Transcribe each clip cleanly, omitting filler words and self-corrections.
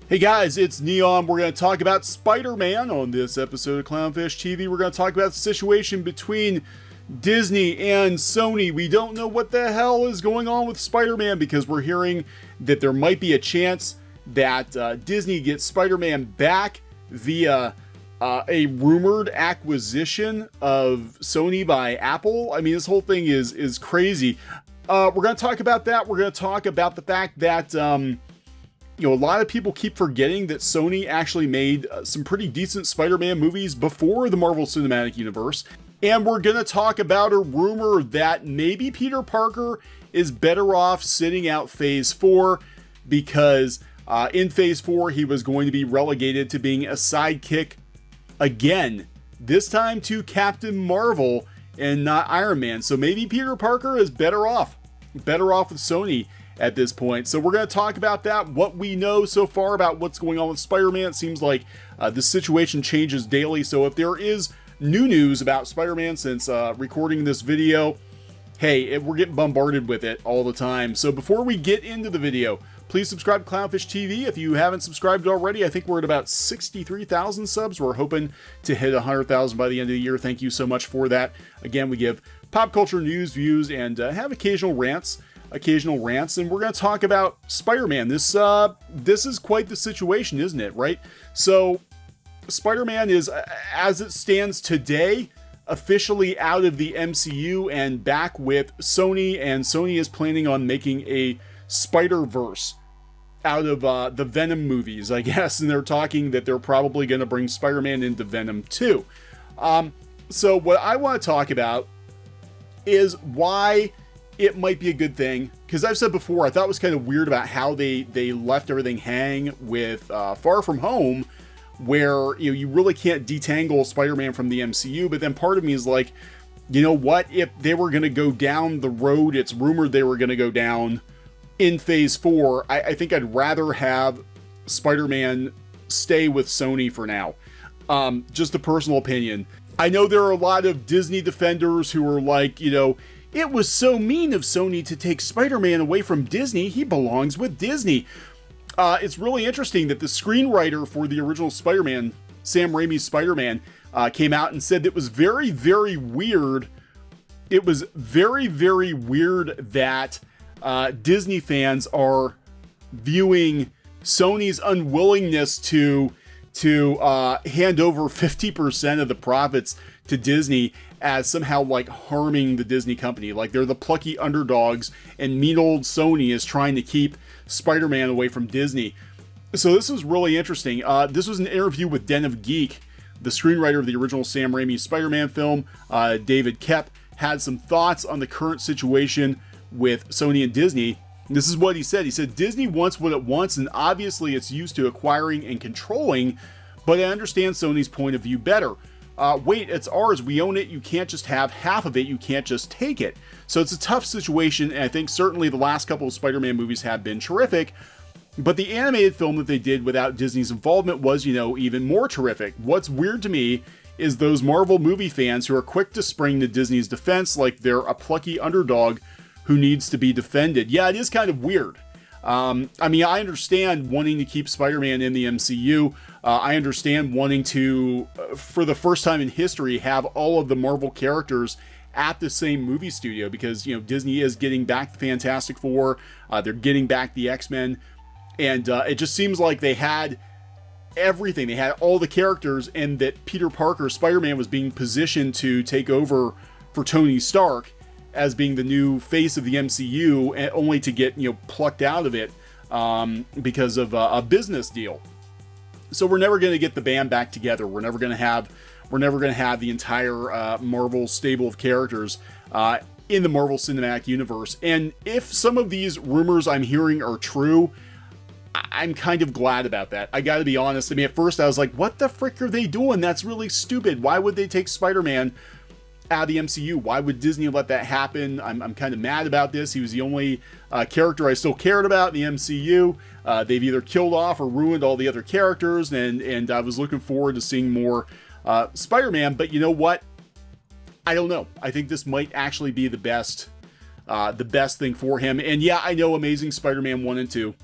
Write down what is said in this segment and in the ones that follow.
Hey guys, it's Neon. We're going to talk about Spider-Man on this episode of Clownfish TV. We're going to talk about the situation between Disney and Sony. We don't know what the hell is going on with Spider-Man because we're hearing that there might be a chance that Disney gets Spider-Man back via a rumored acquisition of Sony by Apple. I mean, this whole thing is crazy. We're going to talk about that. We're going to talk about the fact that a lot of people keep forgetting that Sony actually made some pretty decent Spider-Man movies before the Marvel Cinematic Universe. And we're going to talk about a rumor that maybe Peter Parker is better off sitting out Phase 4 because in Phase 4 he was going to be relegated to being a sidekick again, this time to Captain Marvel and not Iron Man. So maybe Peter Parker is better off with Sony at this point. So we're going to talk about that, what we know so far about what's going on with Spider-Man. It seems like the situation changes daily. So if there is new news about Spider-Man since recording this video, hey, we're getting bombarded with it all the time. So before we get into the video, please subscribe to Clownfish TV if you haven't subscribed already. I think we're at about 63,000 subs. We're hoping to hit 100,000 by the end of the year. Thank you so much for that. Again, we give pop culture news, views, and have occasional rants, and we're going to talk about Spider-Man. This is quite the situation, isn't it, right? So Spider-Man is, as it stands today, officially out of the MCU and back with Sony, and Sony is planning on making a Spider-Verse out of the Venom movies, I guess, and they're talking that they're probably going to bring Spider-Man into Venom too. So what I want to talk about is why it might be a good thing, because I've said before, I thought it was kind of weird about how they left everything hang with Far From Home, where you really can't detangle Spider-Man from the MCU. But then part of me is like, you know what, if they were going to go down the road it's rumored they were going to go down in Phase 4, I think I'd rather have Spider-Man stay with Sony for now. Just a personal opinion. I know there are a lot of Disney defenders who are like, it was so mean of Sony to take Spider-Man away from Disney. He belongs with Disney. It's really interesting that the screenwriter for the original Spider-Man, Sam Raimi's Spider-Man, came out and said it was very, very weird. It was very, very weird that Disney fans are viewing Sony's unwillingness to hand over 50% of the profits to Disney as somehow like harming the Disney company. Like they're the plucky underdogs and mean old Sony is trying to keep Spider-Man away from Disney. So this was really interesting. This was an interview with Den of Geek. The screenwriter of the original Sam Raimi Spider-Man film, David Koepp, had some thoughts on the current situation with Sony and Disney. This is what he said. He said, Disney wants what it wants, and obviously it's used to acquiring and controlling, but I understand Sony's point of view better. Wait, it's ours. We own it. You can't just have half of it. You can't just take it. So it's a tough situation, and I think certainly the last couple of Spider-Man movies have been terrific, but the animated film that they did without Disney's involvement was, even more terrific. What's weird to me is those Marvel movie fans who are quick to spring to Disney's defense like they're a plucky underdog who needs to be defended. Yeah, it is kind of weird. I understand wanting to keep Spider-Man in the MCU. I understand wanting to, for the first time in history, have all of the Marvel characters at the same movie studio because, Disney is getting back the Fantastic Four. They're getting back the X-Men. And it just seems like they had everything. They had all the characters, and that Peter Parker, Spider-Man, was being positioned to take over for Tony Stark as being the new face of the MCU, and only to get plucked out of it because of a business deal. So we're never going to get the band back together. We're never going to have the entire Marvel stable of characters in the Marvel Cinematic Universe. And if some of these rumors I'm hearing are true, I'm kind of glad about that. I got to be honest. I mean, at first I was like, what the frick are they doing? That's really stupid. Why would they take Spider-Man out of the MCU? Why would Disney let that happen? I'm kind of mad about this. He was the only character I still cared about in the MCU. They've either killed off or ruined all the other characters, and I was looking forward to seeing more Spider-Man. But you know what? I don't know. I think this might actually be the best thing for him. And yeah, I know Amazing Spider-Man 1 and 2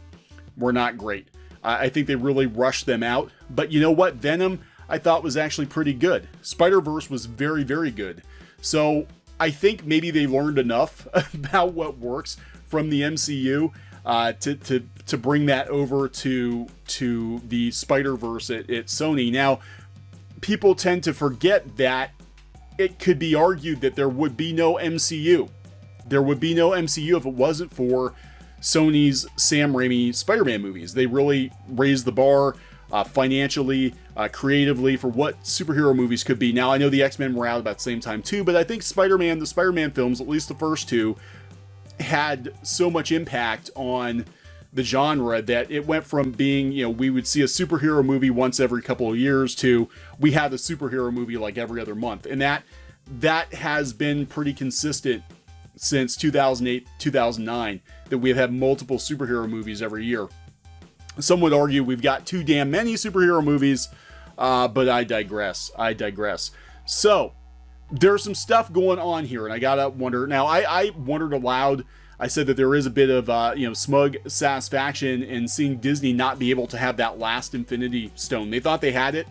were not great. I think they really rushed them out. But you know what? Venom, I thought was actually pretty good. Spider-Verse was very, very good. So I think maybe they learned enough about what works from the MCU to bring that over to the Spider-Verse at Sony. Now, people tend to forget that it could be argued that there would be no MCU. There would be no MCU if it wasn't for Sony's Sam Raimi Spider-Man movies. They really raised the bar financially, creatively for what superhero movies could be. Now, I know the X-Men were out about the same time too, but I think the Spider-Man films, at least the first two, had so much impact on the genre that it went from being, you know, we would see a superhero movie once every couple of years to we had a superhero movie like every other month. And that has been pretty consistent since 2008, 2009, that we have had multiple superhero movies every year. Some would argue we've got too damn many superhero movies, but I digress. So there's some stuff going on here, and I gotta wonder. Now, I wondered aloud. I said that there is a bit of smug satisfaction in seeing Disney not be able to have that last Infinity Stone. They thought they had it.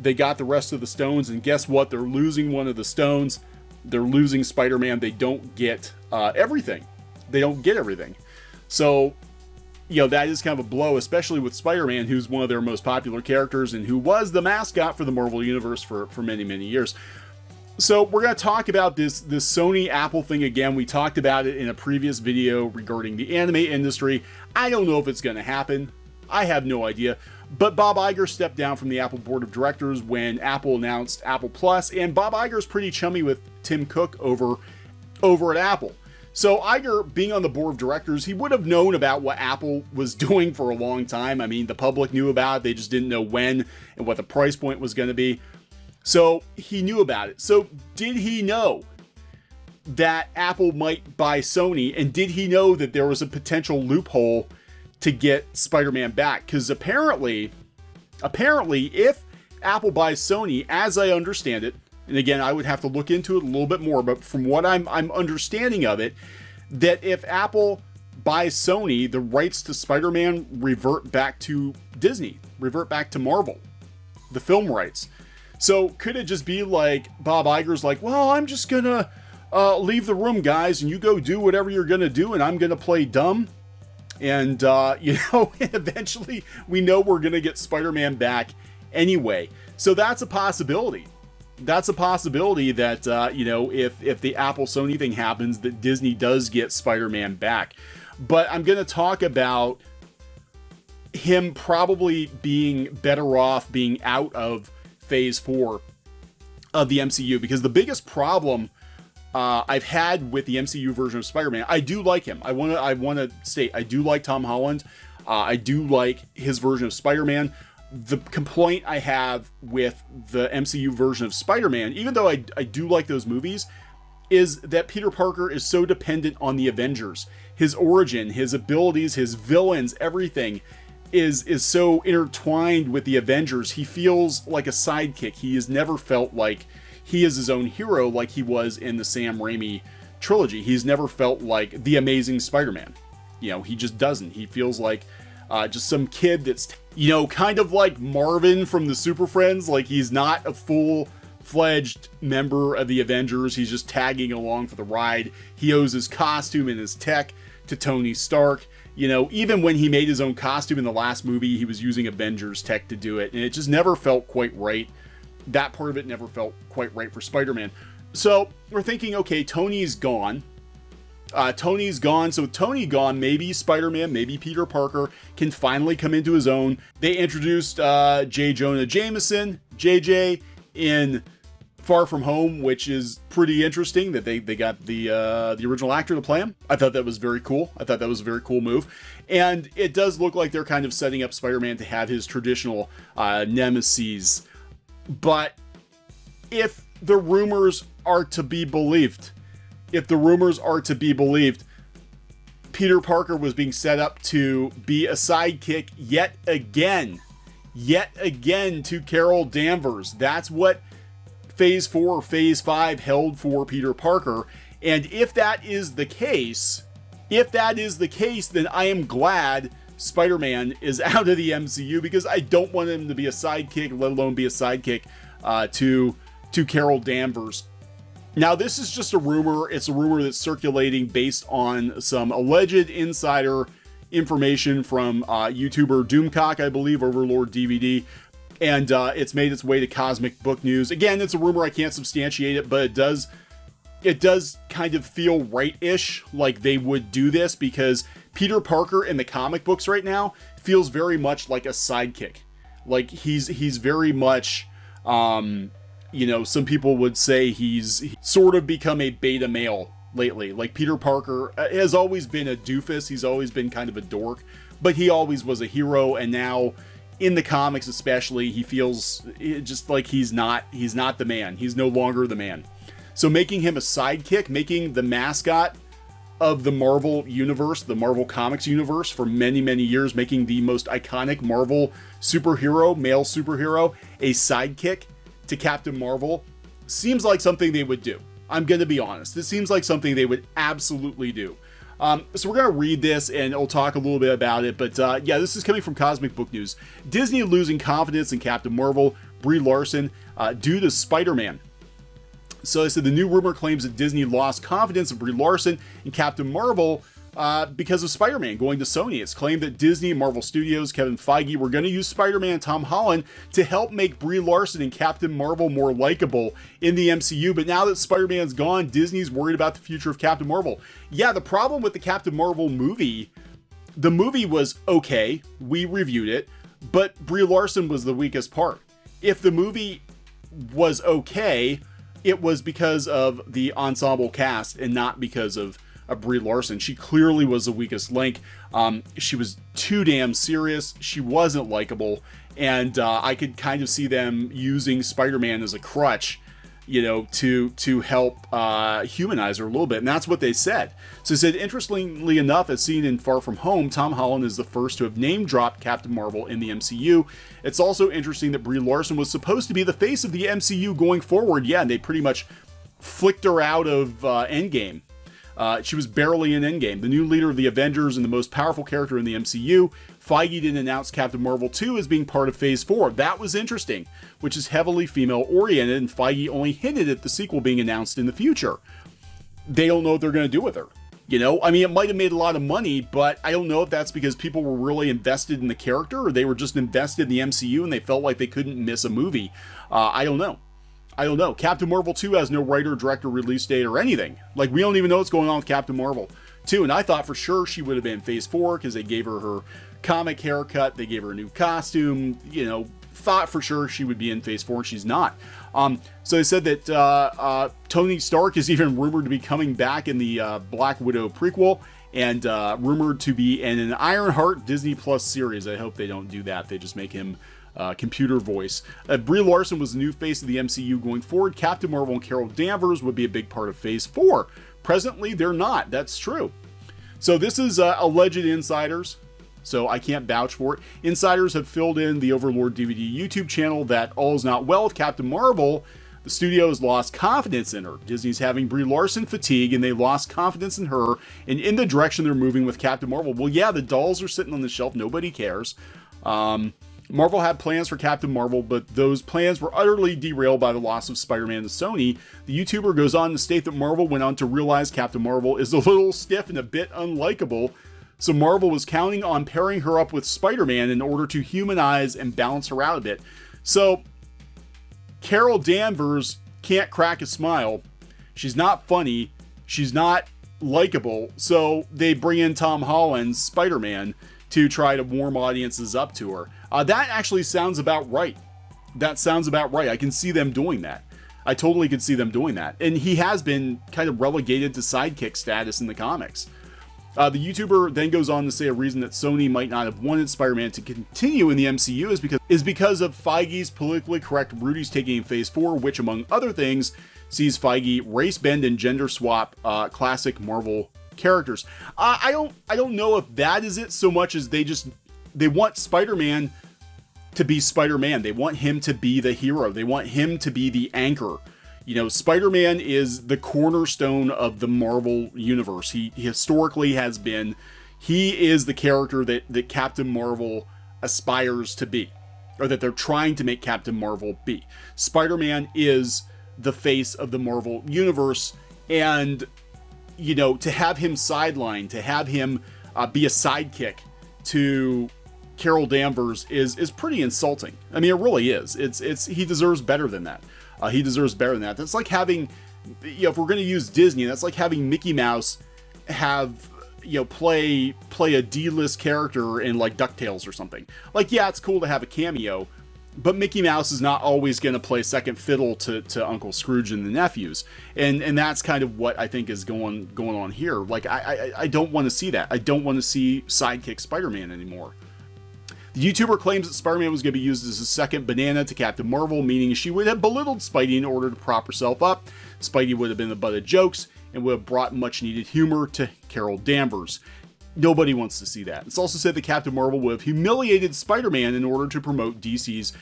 They got the rest of the stones, and guess what? They're losing one of the stones. They're losing Spider-Man. They don't get everything. They don't get everything. So, that is kind of a blow, especially with Spider-Man, who's one of their most popular characters and who was the mascot for the Marvel Universe for many, many years. So we're going to talk about this Sony Apple thing again. We talked about it in a previous video regarding the anime industry. I don't know if it's going to happen. I have no idea. But Bob Iger stepped down from the Apple board of directors when Apple announced Apple Plus, and Bob Iger's pretty chummy with Tim Cook over at Apple. So Iger, being on the board of directors, he would have known about what Apple was doing for a long time. I mean, the public knew about it. They just didn't know when and what the price point was going to be. So he knew about it. So did he know that Apple might buy Sony? And did he know that there was a potential loophole to get Spider-Man back? Because apparently, if Apple buys Sony, as I understand it, and again, I would have to look into it a little bit more, but from what I'm understanding of it, that if Apple buys Sony, the rights to Spider-Man revert back to Disney, revert back to Marvel, the film rights. So could it just be like Bob Iger's like, well, I'm just gonna leave the room, guys, and you go do whatever you're gonna do, and I'm gonna play dumb. And, eventually we know we're gonna get Spider-Man back anyway. So that's a possibility. That's a possibility that, if the Apple Sony thing happens, that Disney does get Spider-Man back. But I'm going to talk about him probably being better off being out of Phase 4 of the MCU, because the biggest problem I've had with the MCU version of Spider-Man, I do like him. I want to state, I do like Tom Holland. I do like his version of Spider-Man. The complaint I have with the MCU version of Spider-Man, even though I do like those movies, is that Peter Parker is so dependent on the Avengers. His origin, his abilities, his villains, everything is so intertwined with the Avengers. He feels like a sidekick. He has never felt like he is his own hero like he was in the Sam Raimi trilogy. He's never felt like the Amazing Spider-Man. He just doesn't. He feels like just some kid that's, kind of like Marvin from the Super Friends. Like, he's not a full-fledged member of the Avengers. He's just tagging along for the ride. He owes his costume and his tech to Tony Stark. Even when he made his own costume in the last movie, he was using Avengers tech to do it. And it just never felt quite right. That part of it never felt quite right for Spider-Man. So we're thinking, okay, Tony's gone. Tony's gone. So with Tony gone, maybe Spider-Man, maybe Peter Parker can finally come into his own. They introduced J. Jonah Jameson, JJ, in Far From Home, which is pretty interesting that they got the original actor to play him. I thought that was very cool. I thought that was a very cool move. And it does look like they're kind of setting up Spider-Man to have his traditional nemesis. But if the rumors are to be believed, Peter Parker was being set up to be a sidekick yet again to Carol Danvers. That's what Phase 4 or Phase 5 held for Peter Parker. And if that is the case, then I am glad Spider-Man is out of the MCU because I don't want him to be a sidekick, let alone be a sidekick to Carol Danvers. Now, this is just a rumor. It's a rumor that's circulating based on some alleged insider information from YouTuber Doomcock, I believe, Overlord DVD. And it's made its way to Cosmic Book News. Again, it's a rumor. I can't substantiate it, but it does kind of feel right-ish like they would do this, because Peter Parker in the comic books right now feels very much like a sidekick. Like he's very much, you know, some people would say he's sort of become a beta male lately. Like Peter Parker has always been a doofus. He's always been kind of a dork, but he always was a hero. And now in the comics, especially, he feels just like he's not the man. He's no longer the man. So making him a sidekick, making the mascot of the Marvel universe, the Marvel Comics universe for many, many years, making the most iconic Marvel superhero, male superhero, a sidekick to Captain Marvel, seems like something they would do. I'm going to be honest. This seems like something they would absolutely do. So we're going to read this and I'll talk a little bit about it. But yeah, this is coming from Cosmic Book News. Disney losing confidence in Captain Marvel, Brie Larson, due to Spider-Man. So I said the new rumor claims that Disney lost confidence in Brie Larson and Captain Marvel because of Spider-Man going to Sony. It's claimed that Disney and Marvel Studios, Kevin Feige, were going to use Spider-Man and Tom Holland to help make Brie Larson and Captain Marvel more likable in the MCU. But now that Spider-Man's gone, Disney's worried about the future of Captain Marvel. Yeah, the problem with the Captain Marvel movie, the movie was okay. We reviewed it, but Brie Larson was the weakest part. If the movie was okay, it was because of the ensemble cast and not because of Brie Larson. She clearly was the weakest link. She was too damn serious. She wasn't likable. And I could kind of see them using Spider-Man as a crutch, you know, to help humanize her a little bit. And that's what they said. So they said, interestingly enough, as seen in Far From Home, Tom Holland is the first to have name-dropped Captain Marvel in the MCU. It's also interesting that Brie Larson was supposed to be the face of the MCU going forward. Yeah, and they pretty much flicked her out of Endgame. She was barely in Endgame. The new leader of the Avengers and the most powerful character in the MCU, Feige didn't announce Captain Marvel 2 as being part of Phase 4. That was interesting, which is heavily female-oriented, and Feige only hinted at the sequel being announced in the future. They don't know what they're going to do with her. You know, I mean, it might have made a lot of money, but I don't know if that's because people were really invested in the character or they were just invested in the MCU and they felt like they couldn't miss a movie. I don't know. Captain Marvel 2 has no writer, director, release date, or anything. Like, we don't even know what's going on with Captain Marvel 2. And I thought for sure she would have been Phase 4 because they gave her comic haircut. They gave her a new costume. You know, thought for sure she would be in Phase 4, and she's not. So they said that Tony Stark is even rumored to be coming back in the Black Widow prequel and rumored to be in an Ironheart Disney Plus series. I hope they don't do that. They just make him computer voice. Brie Larson was the new face of the MCU going forward. Captain Marvel and Carol Danvers would be a big part of Phase 4. Presently, they're not. That's true. So this is alleged insiders, so I can't vouch for it. Insiders have filled in the Overlord DVD YouTube channel that all is not well with Captain Marvel. The studio has lost confidence in her. Disney's having Brie Larson fatigue, and they lost confidence in her and in the direction they're moving with Captain Marvel. Well, yeah, the dolls are sitting on the shelf. Nobody cares. Marvel had plans for Captain Marvel, but those plans were utterly derailed by the loss of Spider-Man to Sony. The YouTuber goes on to state that Marvel went on to realize Captain Marvel is a little stiff and a bit unlikable, so Marvel was counting on pairing her up with Spider-Man in order to humanize and balance her out a bit. So, Carol Danvers can't crack a smile. She's not funny. She's not likable, so they bring in Tom Holland's Spider-Man to try to warm audiences up to her. That actually sounds about right. That sounds about right. I can see them doing that. I totally could see them doing that. And he has been kind of relegated to sidekick status in the comics. The YouTuber then goes on to say a reason that Sony might not have wanted Spider-Man to continue in the MCU is because of Feige's politically correct Rudy's taking in Phase 4, which, among other things, sees Feige race bend and gender swap classic Marvel characters. I don't know if that is it so much as they want Spider-Man to be Spider-Man. They want him to be the hero. They want him to be the anchor. You know, Spider-Man is the cornerstone of the Marvel universe. He historically has been. He is the character that Captain Marvel aspires to be, or that they're trying to make Captain Marvel be. Spider-Man is the face of the Marvel universe, and, you know, to have him sidelined, to have him be a sidekick to Carol Danvers is pretty insulting. I mean, it really is. He deserves better than that. He deserves better than that. That's like having, you know, if we're going to use Disney, that's like having Mickey Mouse have, you know, play a D-list character in like DuckTales or something. Like, yeah, it's cool to have a cameo, but Mickey Mouse is not always going to play second fiddle to Uncle Scrooge and the nephews. And that's kind of what I think is going on here. Like, I don't want to see that. I don't want to see sidekick Spider-Man anymore. The YouTuber claims that Spider-Man was going to be used as a second banana to Captain Marvel, meaning she would have belittled Spidey in order to prop herself up. Spidey would have been the butt of jokes and would have brought much needed humor to Carol Danvers. Nobody wants to see that. It's also said that Captain Marvel would have humiliated Spider-Man in order to promote DC's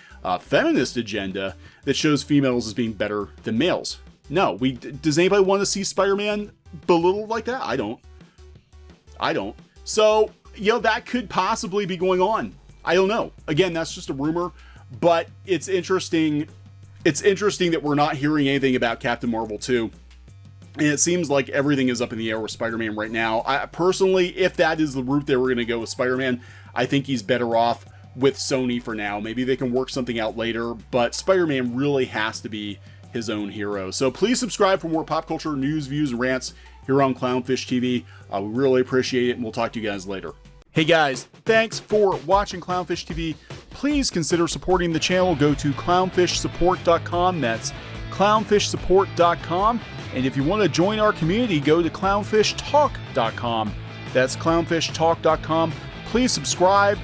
feminist agenda that shows females as being better than males. No, does anybody want to see Spider-Man belittled like that? I don't. So, you know, that could possibly be going on. I don't know. Again, that's just a rumor, but it's interesting. It's interesting that we're not hearing anything about Captain Marvel 2. And it seems like everything is up in the air with Spider-Man right now. I personally, if that is the route they were going to go with Spider-Man, I think he's better off with Sony for now. Maybe they can work something out later, but Spider-Man really has to be his own hero. So please subscribe for more pop culture news, views, and rants here on Clownfish TV. We really appreciate it, and we'll talk to you guys later. Hey guys, thanks for watching Clownfish TV. Please consider supporting the channel. Go to clownfishsupport.com. That's clownfishsupport.com. And if you want to join our community, go to clownfishtalk.com. That's clownfishtalk.com. Please subscribe,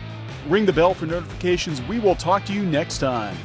ring the bell for notifications. We will talk to you next time.